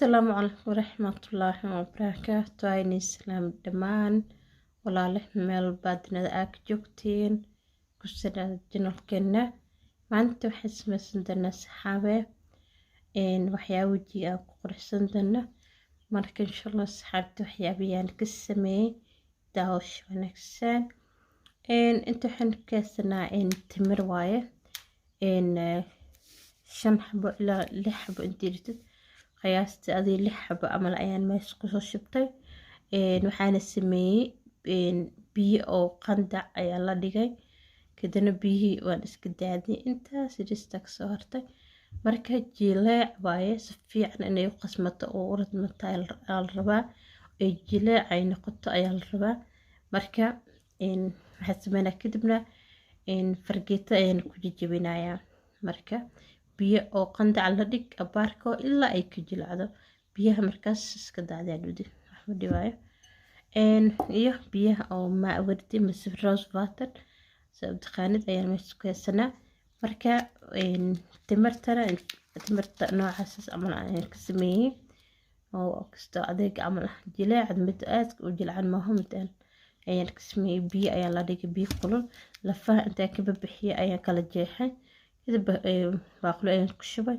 السلام عليكم ورحمة الله وبركاته. عيني السلام دمان ولا له ميل بعدنا أك جوكتين كسر جنوب كنا ما أنت حس مسندنا سحابة إن وحيا وجي أو قرح سندنا مرك إن شاء الله سحابة وحيا بيان كسمي داوش ونكسان إن أنتو حنكسنا إن تمر واية إن شن حبو إلى لحبو انتيرتد qiyaastii adii 6 xabo amal ayaan meesha kusoo shubtay waxaana sameeyay biyo oo qandac ayaa la dhigay kadibna biyihii waan iska daadiyay intaas jirista ka soo hartay marka jileec waaye si fiican inay u qasmato oo u radmato ayaa la rabaa ee jileec ay noqoto ayaa la rabaa marka waxaan sameynaa kadibna fargeeto ayaan ku jajabinayaa marka biyo oo qandac la dhig abaarko ilaa ay ka jilcado biyaha markaas iska daadaya dhudi waxba dhibaayo iyo biyaha oo ma wardi mise rose water sabab taqaanid ayaan meesha ku haysanaa marka timirta noocaas amal ayaan ka sameeyay oo kasto adeeg amal jileecad mid aad u jilcan maaha midaan ayaan ka sameeyay biyo ayaan la dhigay biyo kulul lafaha inta ka bixiyay ayaan kala jeexay إذا باقول أنا كشبه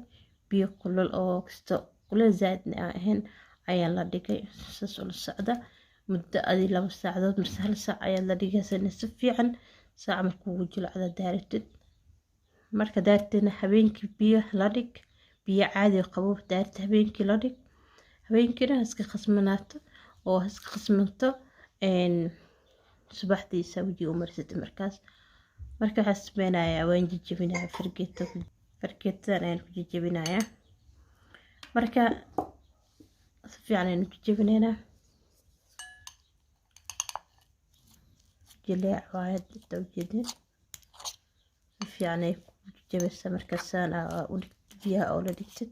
بيقول أو كستو كل زاد هن عيال لا دقي سأل السعدة مدة أدي لما الساعة مرسال ساعة عيال لا دقي سنسفي عن ساعة مكوجل على دارتد مركز دارتنا حبينك بيه لادق بيه عادي قبوب دارت حبينك لادق حبينك كده هسك خصمناته أو هسك خصمنته إن صباح دي سوي ومرست مركز marka waxaan samaynayaa waan jajabinayaa fargeetada ayaan ku jajabinayaa marka si fiican ayaan u jajabinaynaa jileec waaye inta ujeedin si fiican ay ku jajabaysaa markaasaan u dhigtid biyaha oo la dhigtid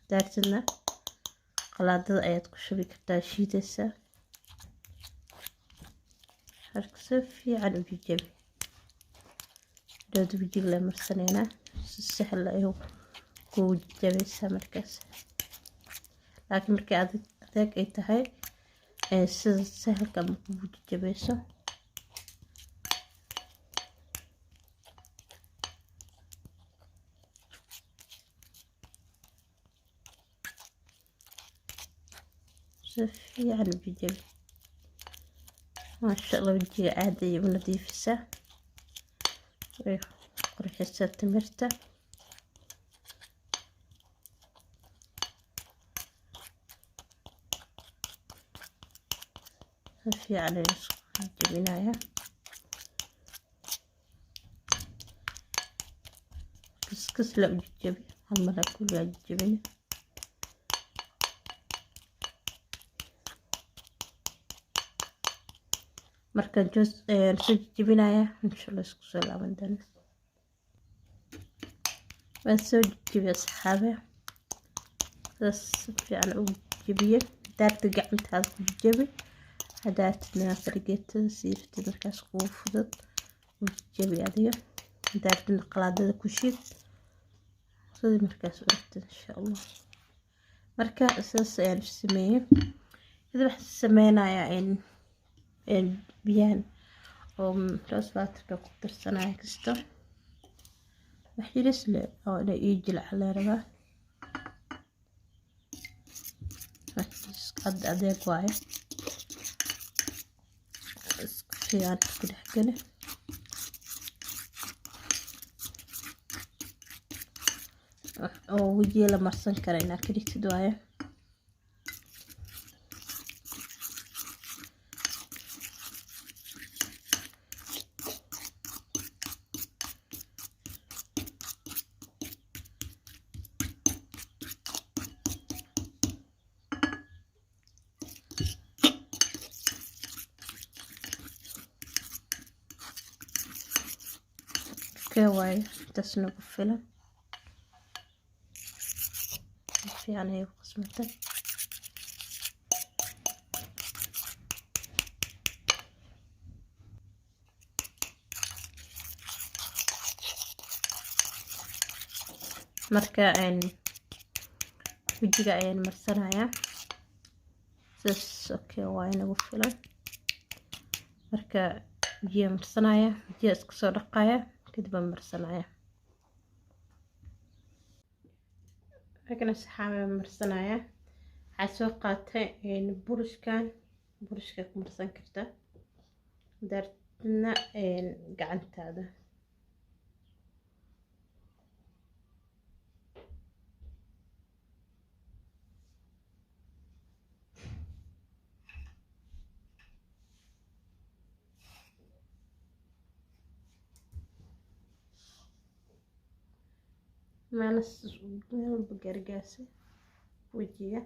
daartidna qalaadada ayaad ku shubi kartaa shiidaysaa في عن وجيبي لو تبجي له مرسنينا سهل أيوه كو جيبي سمركز لكن مركي أذاك أي تهاي سهل كم كو جيبي سو في عن وجيبي ما شاء الله وجهي عادي ونظيفة قرح تمرته في على الجبناية كس لا وجبي عملا كلها الجبنة marka joos soo jibinaya insha Allah isku soo laaban doona waan soo jibiyo saxaabe saas fiican u jibiyo daarta gacantaada ku jibi hadaatna fargeetada siirtid markaas ugu fudud u jibi adiga daarta qalaadada ku shid sidii markaas u rabtid insha Allah marka saas ayaan sameeyay idin wax sameynayaa in بيان أو رأس فاترة قدر صناعي كستر وحي رسلة أو أنا يجل على ربا قد أديك واعي فيان كده حقنا أو وجي لمرسن كرينا كده تدوايا كواي تسنق الفيلم في عليه قسمته marka wajiga ayaan marsanayaa saas. Okay, waa inagu filan. marka wajiga marsanaya, wajiga iska soo dhaqaya, kadib aan marsanaya. markana saxaaba marsanaya. waxaa soo qaatay burushka ku marsan karta dartna gacantaada. meel walba gargaasa wajiga.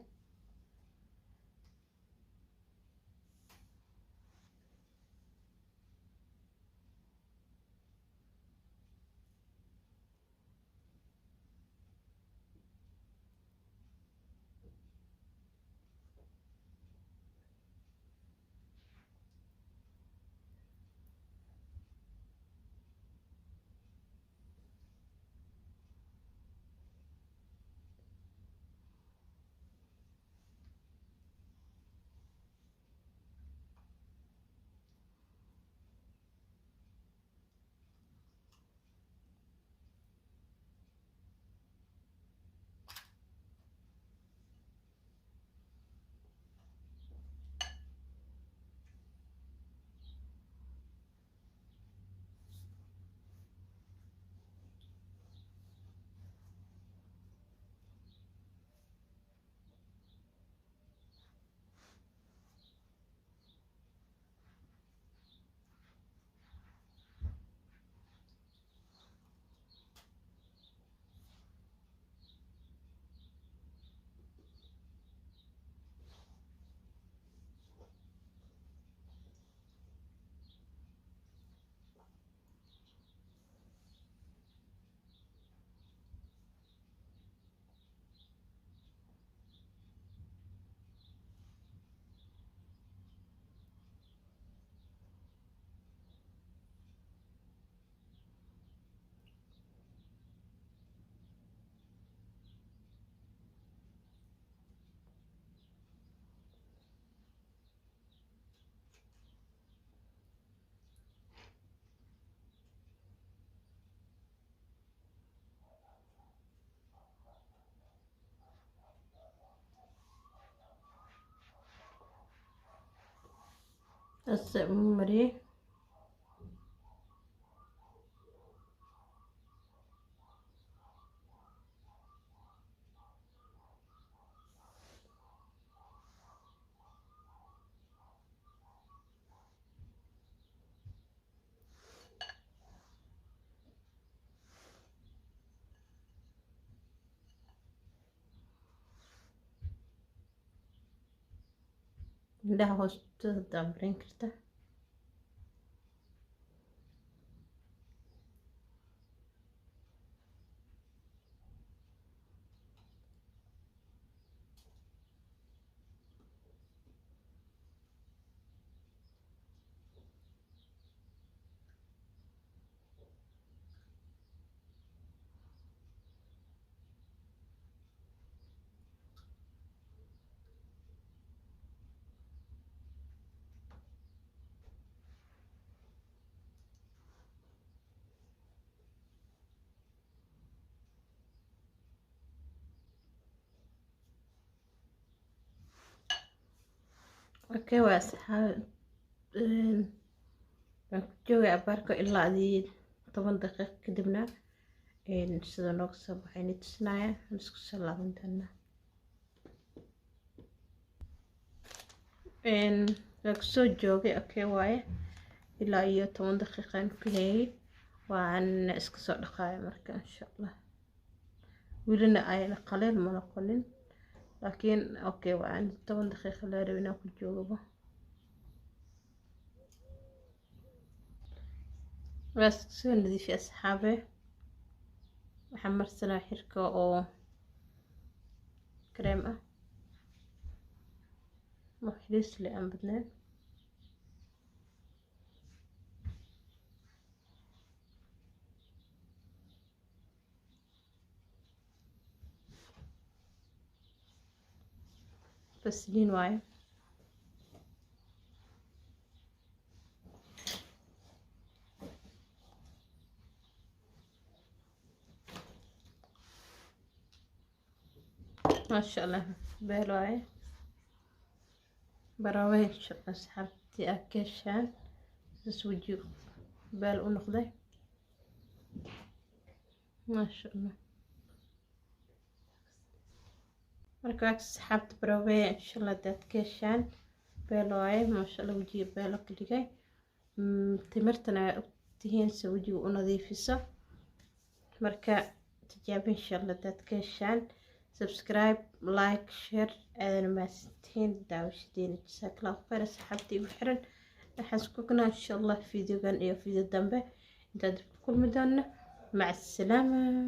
mariyay. indhaha hoostooda dambarin karta. okay, waa asxaab waan ku joogay abaarka ilaa 10 daqiiqo kadibna sida nooga soo baxay nitusnaya aan isku soo laaban doonaa. waan kusoo joogay. okay waaye ilaa 10 daqiiqaan ku hayay. waan iska soo dhaqaaya marka insha Allah. welina ay qaleel ma noqonin laakiin okay waan 10 daqiiqo la rabay inaan ku joogo. بس سوي نضيف يا أصحابي. وحمرتنا حركة أو كريمة محليس اللي أم بدنا. فسلين واي. ما شاء الله بيلواي براوي إن شاء الله سحبتي أكشان تسوجي بال ونقضي ما شاء الله. مركز سحبت براوي إن شاء الله دات كشان بيلواي ما شاء الله وجي بالك لقي تمرتنا تهين سوجي ونظيفسه مركا تجابي إن شاء الله دات كشان سبسكرايب لايك شير أنا ما ستين داوشتين جزاك الله خير سحبتي وحرن أحسكوكنا إن شاء الله فيديو كان إيه فيديو دنبه انت كل مدانا مع السلامة.